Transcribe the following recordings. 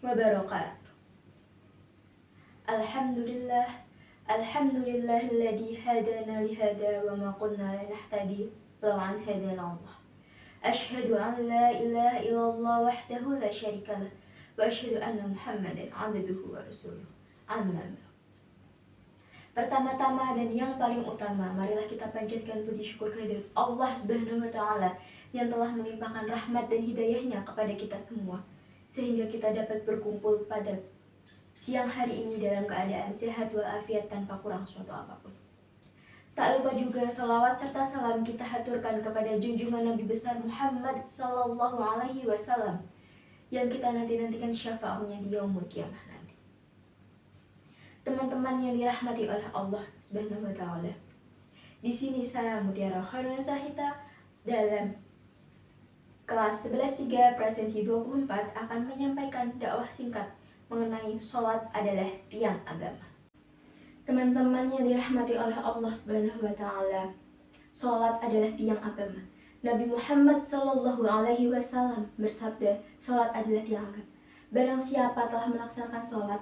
wabarakatuh. Alhamdulillahilladzi hadana lihada wa ma kunna linahtadi law an hadana Allah. Asyhadu an la ilaha illallah wahdahu la syarikalah wa asyhadu anna Muhammadan abduhu wa rasuluh. Amin. Pertama-tama dan yang paling utama, marilah kita panjatkan puji syukur kehadirat Allah Subhanahu wa taala yang telah melimpahkan rahmat dan hidayahnya kepada kita semua, sehingga kita dapat berkumpul pada siang hari ini dalam keadaan sehat walafiat tanpa kurang suatu apapun. Tak lupa juga salawat serta salam kita haturkan kepada junjungan Nabi besar Muhammad Sallallahu Alaihi Wasallam yang kita nantikan syafaatnya di yaumul kiamah nanti. Teman-teman yang dirahmati oleh Allah Subhanahu Wa Taala, di sini saya Mutiara Khairul Sahita dalam kelas 11.3 presensi 24 akan menyampaikan dakwah singkat mengenai sholat adalah tiang agama. Teman-teman yang dirahmati oleh Allah Subhanahu wa taala, sholat adalah tiang agama. Nabi Muhammad sallallahu alaihi wasallam bersabda, sholat adalah tiang agama. Barang siapa telah melaksanakan sholat,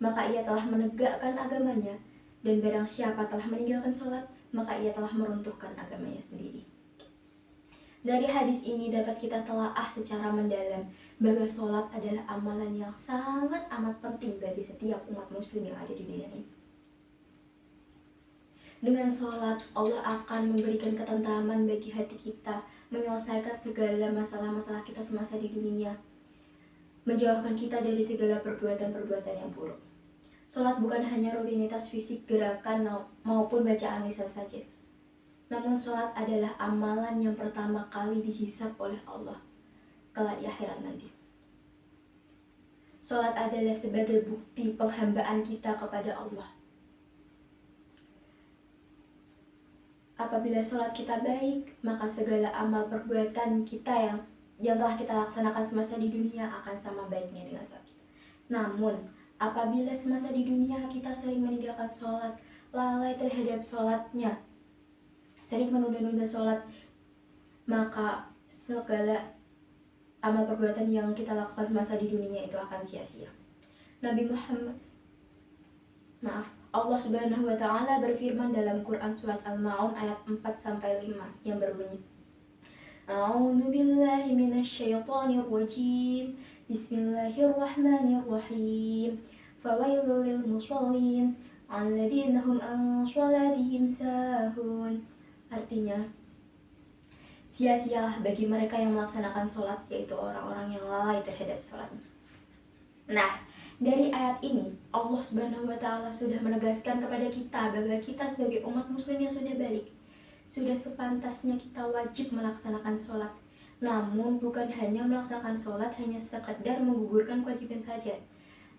maka ia telah menegakkan agamanya, dan barang siapa telah meninggalkan sholat, maka ia telah meruntuhkan agamanya sendiri. Dari hadis ini dapat kita telaah secara mendalam bahwa sholat adalah amalan yang sangat amat penting bagi setiap umat muslim yang ada di dunia ini. Dengan sholat, Allah akan memberikan ketentraman bagi hati kita, menyelesaikan segala masalah-masalah kita semasa di dunia, menjauhkan kita dari segala perbuatan-perbuatan yang buruk. Sholat bukan hanya rutinitas fisik, gerakan, maupun bacaan lisan saja. Namun sholat adalah amalan yang pertama kali dihisab oleh Allah kelak di akhirat nanti. Sholat adalah sebagai bukti penghambaan kita kepada Allah. Apabila sholat kita baik, maka segala amal perbuatan kita yang telah kita laksanakan semasa di dunia akan sama baiknya dengan sholat kita. Namun, apabila semasa di dunia kita sering meninggalkan sholat, lalai terhadap sholatnya, sering menunda-nunda sholat, maka segala amal perbuatan yang kita lakukan semasa di dunia itu akan sia-sia. Allah Subhanahu wa taala berfirman dalam Quran surat Al-Maun ayat 4-5 yang berbunyi, A'udzu billahi minasyaitonir rajim. Bismillahirrahmanirrahim. Fawailul lil musallin alladzina hum an shalatihim sahun. Artinya, sia-sialah bagi mereka yang melaksanakan sholat, yaitu orang-orang yang lalai terhadap sholatnya. Nah, dari ayat ini, Allah Subhanahu wa taala sudah menegaskan kepada kita bahwa kita sebagai umat muslim yang sudah balik, sudah sepantasnya kita wajib melaksanakan sholat. Namun, bukan hanya melaksanakan sholat hanya sekedar menggugurkan kewajiban saja.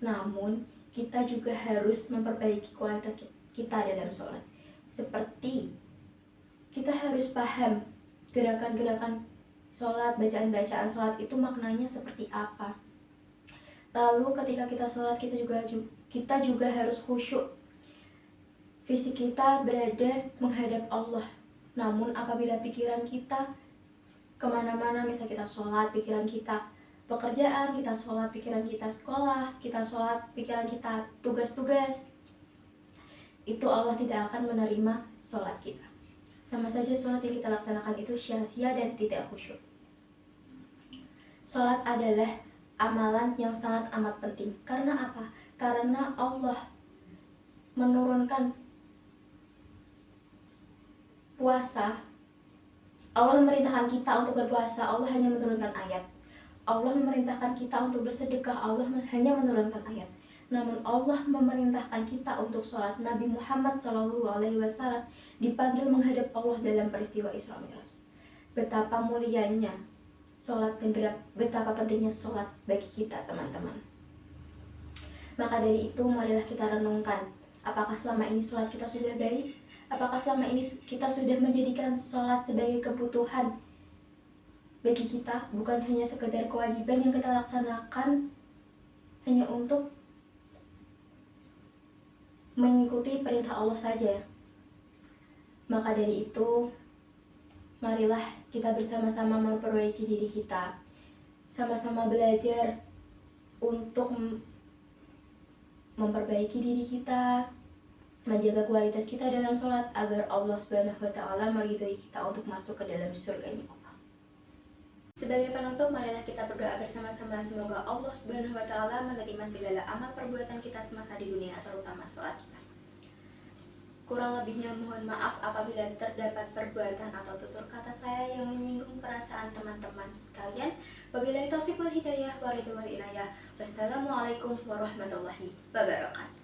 Namun, kita juga harus memperbaiki kualitas kita dalam sholat. Seperti kita harus paham gerakan-gerakan sholat, bacaan-bacaan sholat itu maknanya seperti apa. Lalu ketika kita sholat, kita juga harus khusyuk. Fisik kita berada menghadap Allah. Namun apabila pikiran kita kemana-mana, misalnya kita sholat, pikiran kita pekerjaan, kita sholat, pikiran kita sekolah, kita sholat, pikiran kita tugas-tugas, itu Allah tidak akan menerima sholat kita. Sama saja sholat yang kita laksanakan itu sia-sia dan tidak khusyuk. Sholat adalah amalan yang sangat amat penting. Karena apa? Karena Allah menurunkan puasa. Allah memerintahkan kita untuk berpuasa. Allah hanya menurunkan ayat. Allah memerintahkan kita untuk bersedekah. Allah hanya menurunkan ayat. Namun Allah memerintahkan kita untuk sholat. Nabi Muhammad SAW dipanggil menghadap Allah dalam peristiwa Isra Mi'raj. Betapa mulianya sholat dan betapa pentingnya sholat bagi kita, teman-teman. Maka dari itu, marilah kita renungkan, apakah selama ini sholat kita sudah baik? Apakah selama ini kita sudah menjadikan sholat sebagai kebutuhan bagi kita, bukan hanya sekedar kewajiban yang kita laksanakan hanya untuk mengikuti perintah Allah saja. Maka dari itu, marilah kita bersama-sama memperbaiki diri kita, sama-sama belajar untuk memperbaiki diri kita, menjaga kualitas kita dalam sholat agar Allah Subhanahu wa Ta'ala meridhoi kita untuk masuk ke dalam surganya Allah. Sebagai penutup, marilah kita berdoa bersama-sama semoga Allah Subhanahu wa Ta'ala menerima segala amal perbuatan kita semasa di dunia, terutama sholat kita. Kurang lebihnya mohon maaf apabila terdapat perbuatan atau tutur kata saya yang menyinggung perasaan teman-teman sekalian. Wabillahi taufiq wal hidayah, wa ridwan wal inayah. Wassalamualaikum warahmatullahi wabarakatuh.